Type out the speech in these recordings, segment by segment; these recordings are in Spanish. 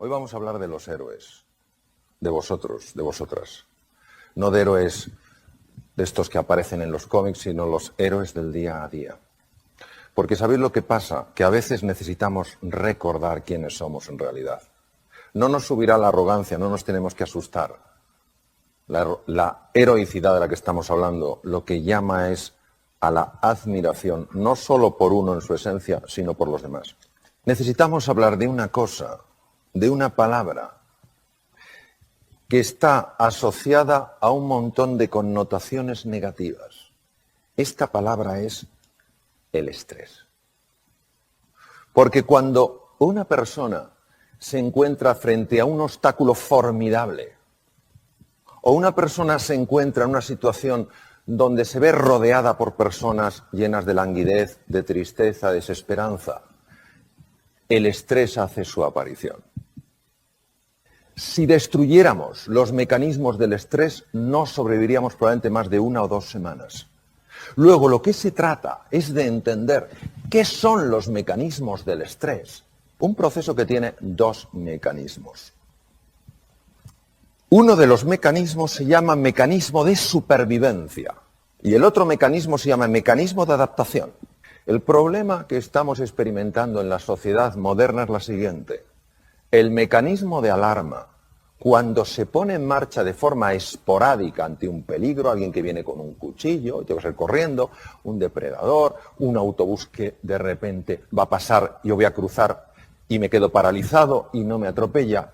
Hoy vamos a hablar de los héroes, de vosotros, de vosotras. No de héroes de estos que aparecen en los cómics, sino los héroes del día a día. Porque ¿sabéis lo que pasa? Que a veces necesitamos recordar quiénes somos en realidad. No nos subirá la arrogancia, no nos tenemos que asustar. La heroicidad de la que estamos hablando lo que llama es a la admiración, no solo por uno en su esencia, sino por los demás. Necesitamos hablar de una cosa, de una palabra, que está asociada a un montón de connotaciones negativas. Esta palabra es el estrés. Porque cuando una persona se encuentra frente a un obstáculo formidable, o una persona se encuentra en una situación donde se ve rodeada por personas llenas de languidez, de tristeza, de desesperanza, el estrés hace su aparición. Si destruyéramos los mecanismos del estrés, no sobreviviríamos probablemente más de 1 o 2 semanas. Luego, lo que se trata es de entender qué son los mecanismos del estrés. Un proceso que tiene 2 mecanismos. Uno de los mecanismos se llama mecanismo de supervivencia y el otro mecanismo se llama mecanismo de adaptación. El problema que estamos experimentando en la sociedad moderna es la siguiente. El mecanismo de alarma, cuando se pone en marcha de forma esporádica ante un peligro, alguien que viene con un cuchillo, y tengo que salir corriendo, un depredador, un autobús que de repente va a pasar, yo voy a cruzar y me quedo paralizado y no me atropella,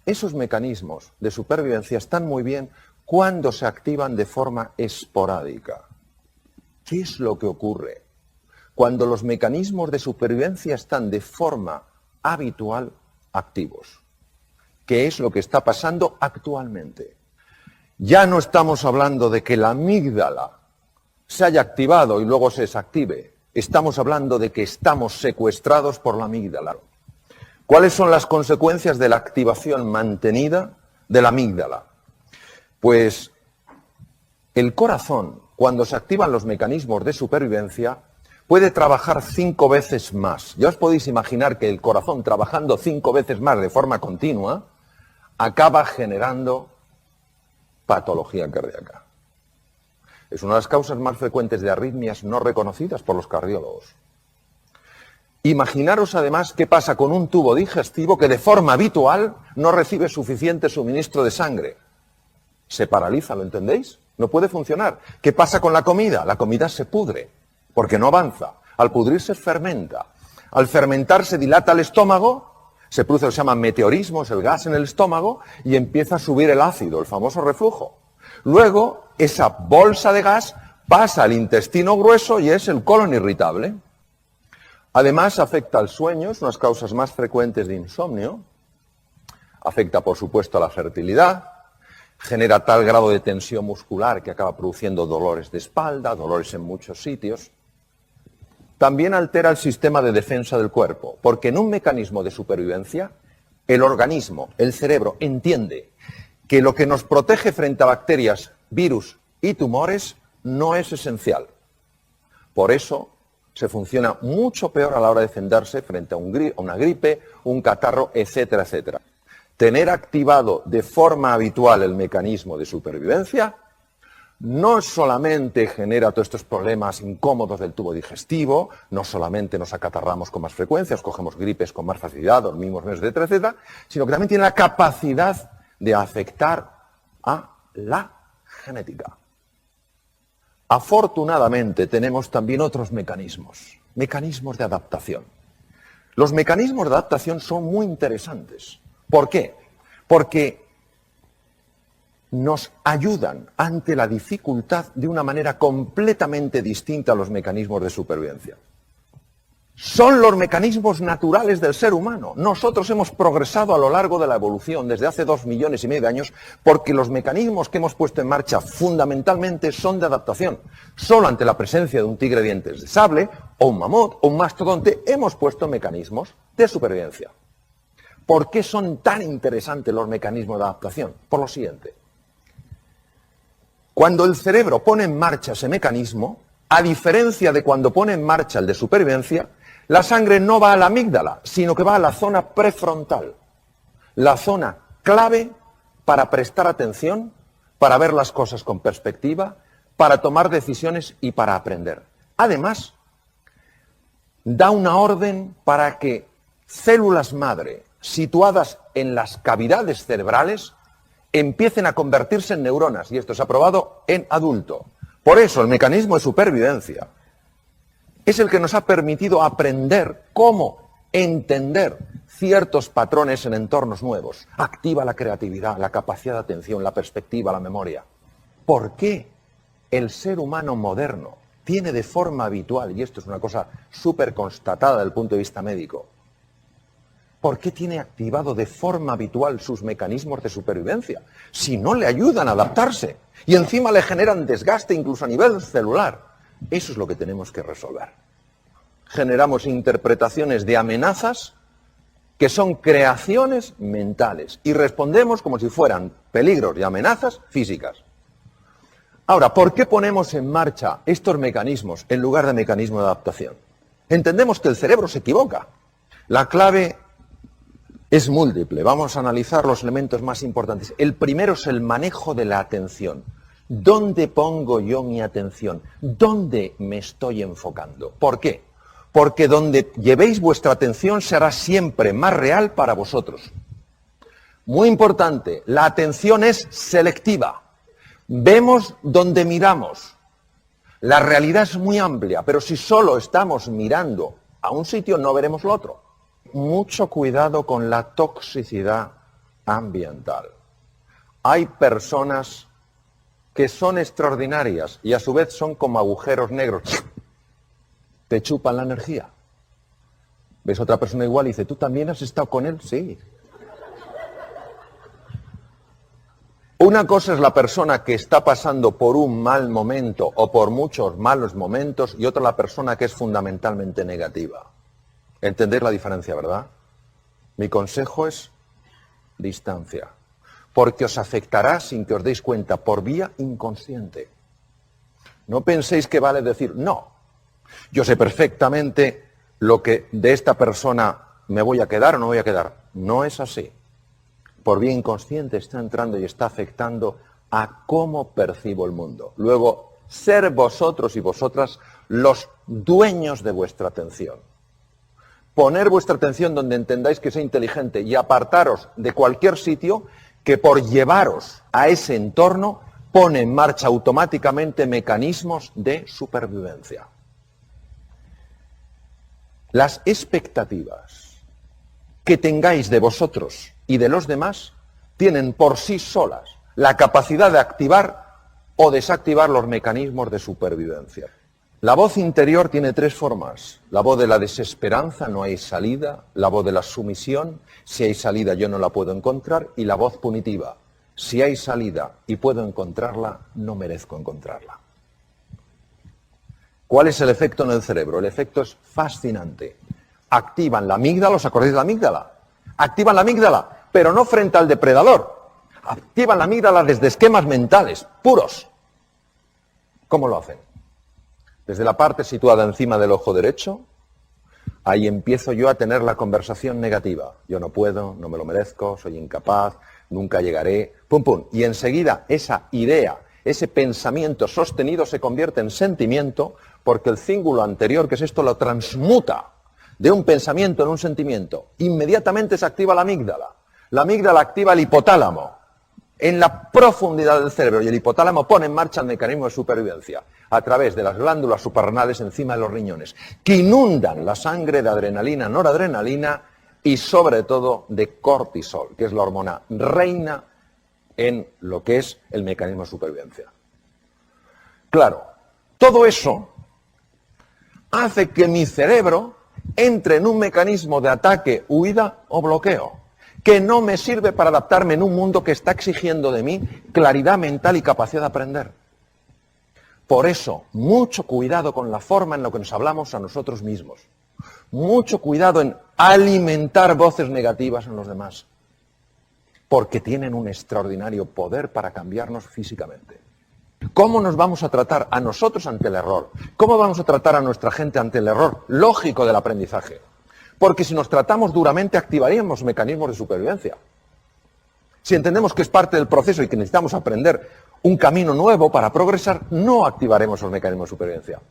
esos mecanismos de supervivencia están muy bien cuando se activan de forma esporádica. ¿Qué es lo que ocurre? Cuando los mecanismos de supervivencia están de forma habitual activos. ¿Qué es lo que está pasando actualmente? Ya no estamos hablando de que la amígdala se haya activado y luego se desactive. Estamos hablando de que estamos secuestrados por la amígdala. ¿Cuáles son las consecuencias de la activación mantenida de la amígdala? Pues el corazón, cuando se activan los mecanismos de supervivencia, puede trabajar 5 veces más. Ya os podéis imaginar que el corazón trabajando 5 veces más de forma continua acaba generando patología cardíaca. Es una de las causas más frecuentes de arritmias no reconocidas por los cardiólogos. Imaginaros además qué pasa con un tubo digestivo que de forma habitual no recibe suficiente suministro de sangre. Se paraliza, ¿lo entendéis? No puede funcionar. ¿Qué pasa con la comida? La comida se pudre, porque no avanza. Al pudrirse fermenta. Al fermentar se dilata el estómago, se produce lo que se llama meteorismo, es el gas en el estómago, y empieza a subir el ácido, el famoso reflujo. Luego, esa bolsa de gas pasa al intestino grueso y es el colon irritable. Además, afecta al sueño, es una de las causas más frecuentes de insomnio. Afecta, por supuesto, a la fertilidad. Genera tal grado de tensión muscular que acaba produciendo dolores de espalda, dolores en muchos sitios. También altera el sistema de defensa del cuerpo, porque en un mecanismo de supervivencia, el organismo, el cerebro, entiende que lo que nos protege frente a bacterias, virus y tumores no es esencial. Por eso se funciona mucho peor a la hora de defenderse frente a una gripe, un catarro, etcétera, etcétera. Tener activado de forma habitual el mecanismo de supervivencia no solamente genera todos estos problemas incómodos del tubo digestivo, no solamente nos acatarramos con más frecuencia, cogemos gripes con más facilidad, dormimos menos, etcétera, etcétera, sino que también tiene la capacidad de afectar a la genética. Afortunadamente tenemos también otros mecanismos de adaptación. Los mecanismos de adaptación son muy interesantes. ¿Por qué? Porque nos ayudan ante la dificultad de una manera completamente distinta a los mecanismos de supervivencia. Son los mecanismos naturales del ser humano. Nosotros hemos progresado a lo largo de la evolución desde hace 2,5 millones de años porque los mecanismos que hemos puesto en marcha fundamentalmente son de adaptación. Solo ante la presencia de un tigre de dientes de sable o un mamut o un mastodonte hemos puesto mecanismos de supervivencia. ¿Por qué son tan interesantes los mecanismos de adaptación? Por lo siguiente. Cuando el cerebro pone en marcha ese mecanismo, a diferencia de cuando pone en marcha el de supervivencia, la sangre no va a la amígdala, sino que va a la zona prefrontal. la zona clave para prestar atención, para ver las cosas con perspectiva, para tomar decisiones y para aprender. Además, da una orden para que células madre situadas en las cavidades cerebrales empiecen a convertirse en neuronas, y esto se ha probado en adulto. Por eso el mecanismo de supervivencia es el que nos ha permitido aprender cómo entender ciertos patrones en entornos nuevos. Activa la creatividad, la capacidad de atención, la perspectiva, la memoria. ¿Por qué el ser humano moderno tiene de forma habitual, y esto es una cosa súper constatada desde el punto de vista médico, ¿por qué tiene activado de forma habitual sus mecanismos de supervivencia? Si no le ayudan a adaptarse y encima le generan desgaste incluso a nivel celular. Eso es lo que tenemos que resolver. Generamos interpretaciones de amenazas que son creaciones mentales y respondemos como si fueran peligros y amenazas físicas. Ahora, ¿por qué ponemos en marcha estos mecanismos en lugar de mecanismos de adaptación? Entendemos que el cerebro se equivoca. La clave es múltiple. Vamos a analizar los elementos más importantes. El primero es el manejo de la atención. ¿Dónde pongo yo mi atención? ¿Dónde me estoy enfocando? ¿Por qué? Porque donde llevéis vuestra atención será siempre más real para vosotros. Muy importante, la atención es selectiva. Vemos donde miramos. La realidad es muy amplia, pero si solo estamos mirando a un sitio no veremos lo otro. Mucho cuidado con la toxicidad ambiental. Hay personas que son extraordinarias y a su vez son como agujeros negros. Te chupan la energía. Ves a otra persona igual y dice, ¿tú también has estado con él? Sí. Una cosa es la persona que está pasando por un mal momento o por muchos malos momentos y otra la persona que es fundamentalmente negativa. ¿Entendéis la diferencia, verdad? Mi consejo es distancia, porque os afectará sin que os deis cuenta por vía inconsciente. No penséis que vale decir, no, yo sé perfectamente lo que de esta persona me voy a quedar o no voy a quedar. No es así. Por vía inconsciente está entrando y está afectando a cómo percibo el mundo. Luego, ser vosotros y vosotras los dueños de vuestra atención. Poner vuestra atención donde entendáis que sea inteligente y apartaros de cualquier sitio que por llevaros a ese entorno pone en marcha automáticamente mecanismos de supervivencia. Las expectativas que tengáis de vosotros y de los demás tienen por sí solas la capacidad de activar o desactivar los mecanismos de supervivencia. La voz interior tiene tres formas. La voz de la desesperanza, no hay salida. La voz de la sumisión, si hay salida yo no la puedo encontrar. Y la voz punitiva, si hay salida y puedo encontrarla, no merezco encontrarla. ¿Cuál es el efecto en el cerebro? El efecto es fascinante. Activan la amígdala, ¿os acordáis de la amígdala? Activan la amígdala, pero no frente al depredador. Activan la amígdala desde esquemas mentales, puros. ¿Cómo lo hacen? Desde la parte situada encima del ojo derecho, ahí empiezo yo a tener la conversación negativa. Yo no puedo, no me lo merezco, soy incapaz, nunca llegaré, pum pum. Y enseguida esa idea, ese pensamiento sostenido se convierte en sentimiento porque el cíngulo anterior, que es esto, lo transmuta de un pensamiento en un sentimiento. Inmediatamente se activa la amígdala. La amígdala activa el hipotálamo en la profundidad del cerebro y el hipotálamo pone en marcha el mecanismo de supervivencia a través de las glándulas suprarrenales encima de los riñones, que inundan la sangre de adrenalina, noradrenalina y sobre todo de cortisol, que es la hormona reina en lo que es el mecanismo de supervivencia. Claro, todo eso hace que mi cerebro entre en un mecanismo de ataque, huida o bloqueo, que no me sirve para adaptarme en un mundo que está exigiendo de mí claridad mental y capacidad de aprender. Por eso, mucho cuidado con la forma en la que nos hablamos a nosotros mismos. Mucho cuidado en alimentar voces negativas en los demás, porque tienen un extraordinario poder para cambiarnos físicamente. ¿Cómo nos vamos a tratar a nosotros ante el error? ¿Cómo vamos a tratar a nuestra gente ante el error lógico del aprendizaje? Porque si nos tratamos duramente activaríamos mecanismos de supervivencia. Si entendemos que es parte del proceso y que necesitamos aprender un camino nuevo para progresar, no activaremos los mecanismos de supervivencia.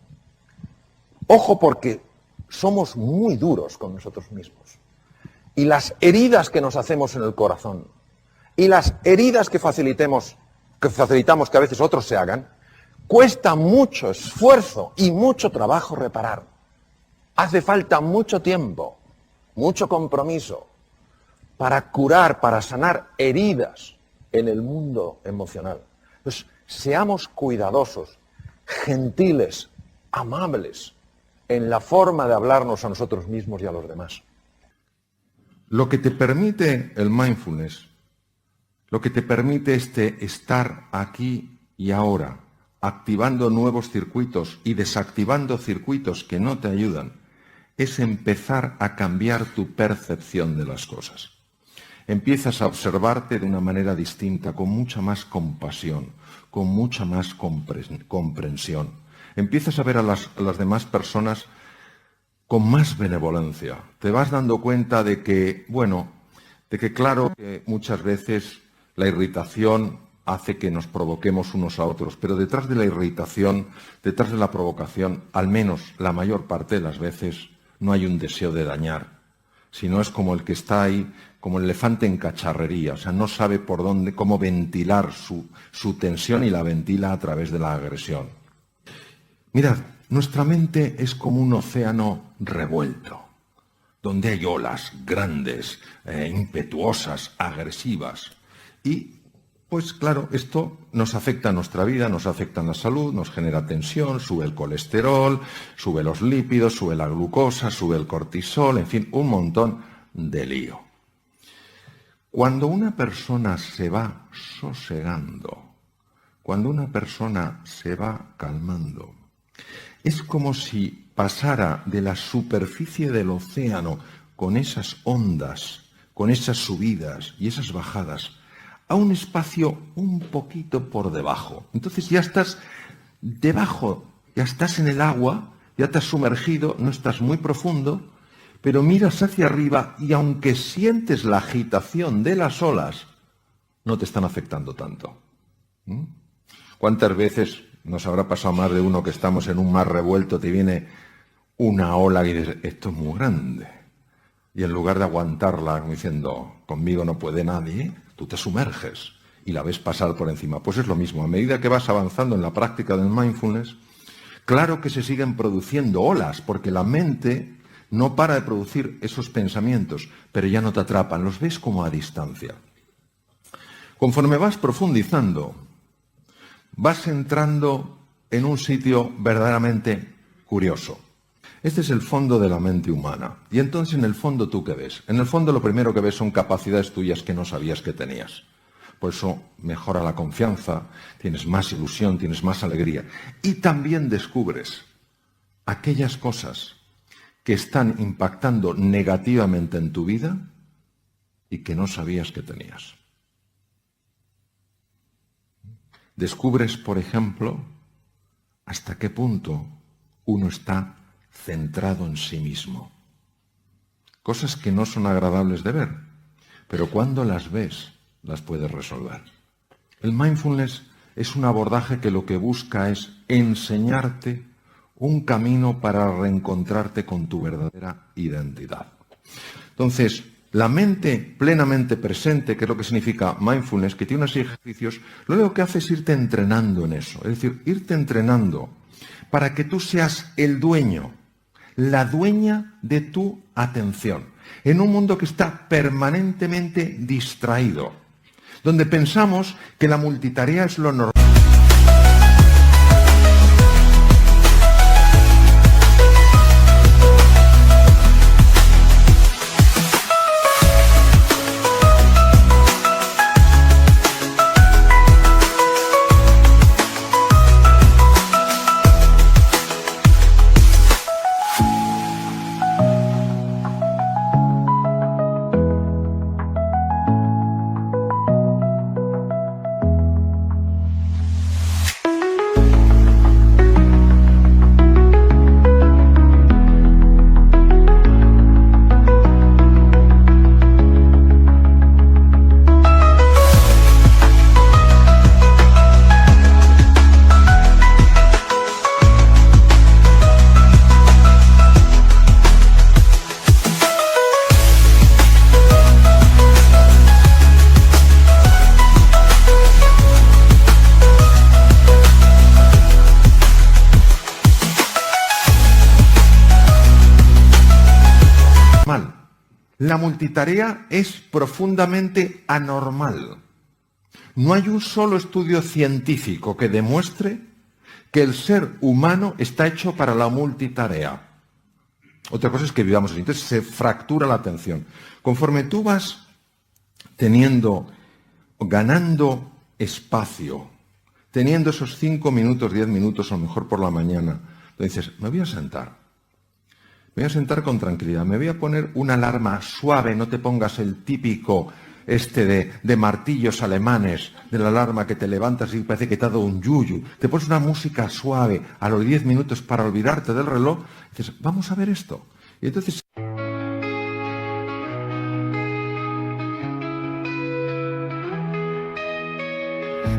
Ojo, porque somos muy duros con nosotros mismos. Y las heridas que nos hacemos en el corazón, y las heridas que facilitamos que a veces otros se hagan, cuesta mucho esfuerzo y mucho trabajo reparar. Hace falta mucho tiempo, mucho compromiso para curar, para sanar heridas en el mundo emocional. Pues seamos cuidadosos, gentiles, amables en la forma de hablarnos a nosotros mismos y a los demás. Lo que te permite el mindfulness, lo que te permite estar aquí y ahora, activando nuevos circuitos y desactivando circuitos que no te ayudan, es empezar a cambiar tu percepción de las cosas. Empiezas a observarte de una manera distinta, con mucha más compasión, con mucha más comprensión. Empiezas a ver a las demás personas con más benevolencia. Te vas dando cuenta de que, claro, que muchas veces la irritación hace que nos provoquemos unos a otros, pero detrás de la irritación, detrás de la provocación, al menos la mayor parte de las veces, no hay un deseo de dañar, sino es como el que está ahí, como el elefante en cacharrería, o sea, no sabe por dónde, cómo ventilar su tensión y la ventila a través de la agresión. Mirad, nuestra mente es como un océano revuelto, donde hay olas grandes, impetuosas, agresivas. Y, pues claro, esto nos afecta a nuestra vida, nos afecta a la salud, nos genera tensión, sube el colesterol, sube los lípidos, sube la glucosa, sube el cortisol, en fin, un montón de lío. Cuando una persona se va sosegando, cuando una persona se va calmando, es como si pasara de la superficie del océano con esas ondas, con esas subidas y esas bajadas, a un espacio un poquito por debajo. Entonces ya estás debajo, ya estás en el agua, ya te has sumergido, no estás muy profundo, pero miras hacia arriba y aunque sientes la agitación de las olas, no te están afectando tanto. ¿Cuántas veces nos habrá pasado más de uno que estamos en un mar revuelto, te viene una ola y dices, esto es muy grande? Y en lugar de aguantarla como diciendo, conmigo no puede nadie, tú te sumerges y la ves pasar por encima. Pues es lo mismo, a medida que vas avanzando en la práctica del mindfulness, claro que se siguen produciendo olas, porque la mente no para de producir esos pensamientos, pero ya no te atrapan, los ves como a distancia. Conforme vas profundizando, vas entrando en un sitio verdaderamente curioso. Este es el fondo de la mente humana. Y entonces, en el fondo, ¿tú qué ves? En el fondo, lo primero que ves son capacidades tuyas que no sabías que tenías. Por eso mejora la confianza, tienes más ilusión, tienes más alegría. Y también descubres aquellas cosas que están impactando negativamente en tu vida y que no sabías que tenías. Descubres, por ejemplo, hasta qué punto uno está centrado en sí mismo. Cosas que no son agradables de ver, pero cuando las ves, las puedes resolver. El mindfulness es un abordaje que lo que busca es enseñarte un camino para reencontrarte con tu verdadera identidad. Entonces, la mente plenamente presente, que es lo que significa mindfulness, que tiene unos ejercicios, lo único que hace es irte entrenando en eso. Es decir, irte entrenando para que tú seas el dueño, la dueña de tu atención, en un mundo que está permanentemente distraído, donde pensamos que la multitarea es lo normal. la multitarea es profundamente anormal. No hay un solo estudio científico que demuestre que el ser humano está hecho para la multitarea. Otra cosa es que vivamos así. Entonces se fractura la atención. Conforme tú vas ganando espacio, teniendo esos 5 minutos, 10 minutos, a lo mejor por la mañana, dices, me voy a sentar. Me voy a sentar con tranquilidad. Me voy a poner una alarma suave, no te pongas el típico de martillos alemanes, de la alarma que te levantas y parece que te ha dado un yuyu. Te pones una música suave a los 10 minutos para olvidarte del reloj. Y dices, vamos a ver esto. Y entonces...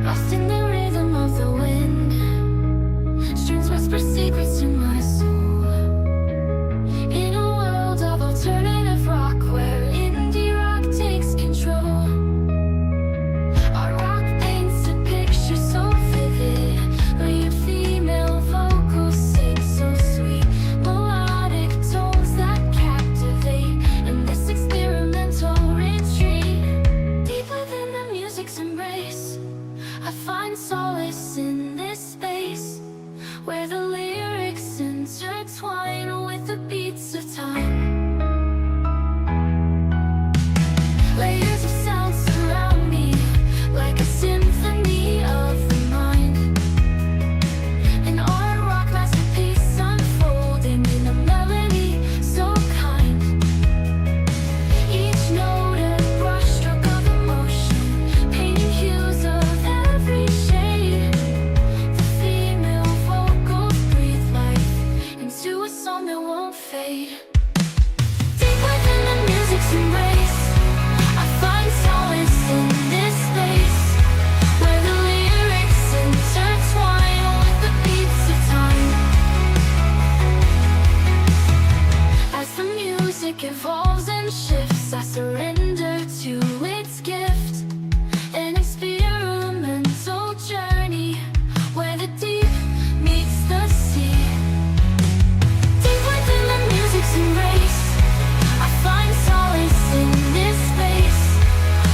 Lost in the rhythm of the wind, strings whisper secrets to my soul. In a world of alternative rock where indie rock takes control, our rock paints a picture so vivid. Lead female vocals sing so sweet, melodic tones that captivate. In this experimental retreat, deep within the music's embrace, I find solace in this space where the lyrics intertwine with the beats of time. Layers of sound surround me like a symphony of the mind. An art rock masterpiece unfolding in a melody so kind. Each note a brushstroke of emotion, painting hues of every shade. The female vocals breathe life into a song that won't fade. Deep within the music's embrace, I find solace in this space where the lyrics intertwine with the beats of time. As the music evolves and shifts, I surrender to its gift. An experimental journey where the deep meets the sea. Deep within the music's embrace, I find solace in this space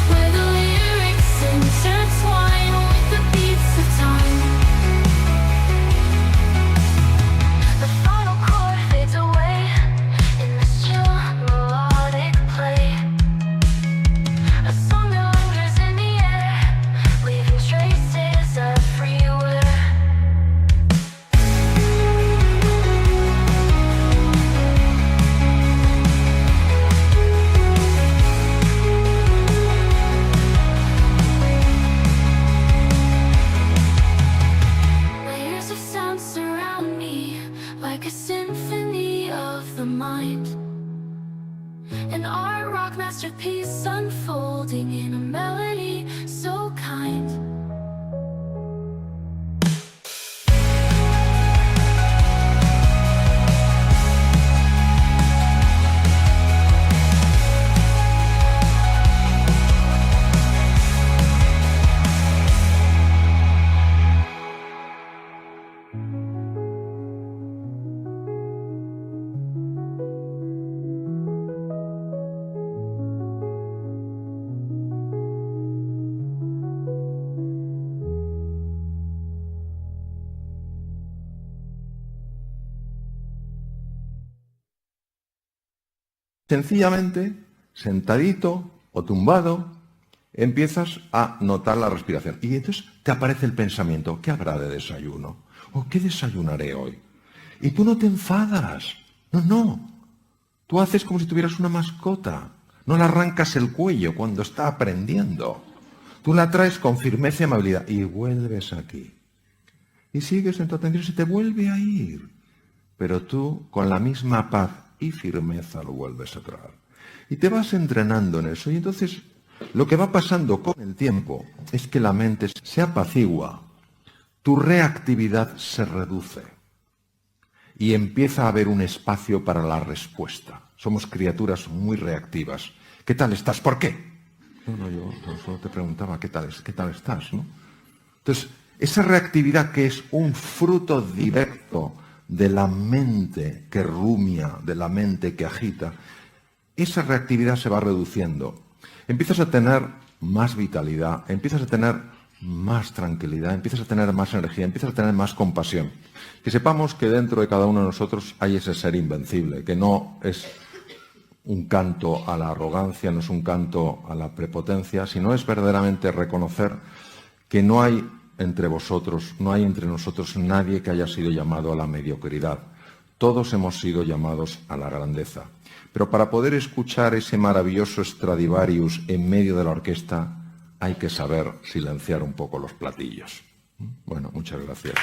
where the lyrics intertwine with the beats of time. The final chord fades away in this chill melodic play. A song that lingers in the air, leaving traces everywhere. Layers of sound surround me like a symphony of the mind. An art rock masterpiece unfolding in a melody so kind. Sencillamente, sentadito o tumbado, empiezas a notar la respiración. Y entonces te aparece el pensamiento, ¿qué habrá de desayuno? ¿O qué desayunaré hoy? Y tú no te enfadas. No. Tú haces como si tuvieras una mascota. No le arrancas el cuello cuando está aprendiendo. Tú la traes con firmeza y amabilidad y vuelves aquí. Y sigues en tu atención y se te vuelve a ir. Pero tú, con la misma paz y firmeza, lo vuelves a traer. Y te vas entrenando en eso. Y entonces, lo que va pasando con el tiempo es que la mente se apacigua, tu reactividad se reduce y empieza a haber un espacio para la respuesta. Somos criaturas muy reactivas. ¿Qué tal estás? ¿Por qué? No, yo solo te preguntaba qué tal estás, ¿no? Entonces, esa reactividad que es un fruto directo de la mente que rumia, de la mente que agita, esa reactividad se va reduciendo. Empiezas a tener más vitalidad, empiezas a tener más tranquilidad, empiezas a tener más energía, empiezas a tener más compasión. Que sepamos que dentro de cada uno de nosotros hay ese ser invencible, que no es un canto a la arrogancia, no es un canto a la prepotencia, sino es verdaderamente reconocer que no hay entre vosotros, no hay entre nosotros nadie que haya sido llamado a la mediocridad. Todos hemos sido llamados a la grandeza. Pero para poder escuchar ese maravilloso Stradivarius en medio de la orquesta, hay que saber silenciar un poco los platillos. Bueno, muchas gracias.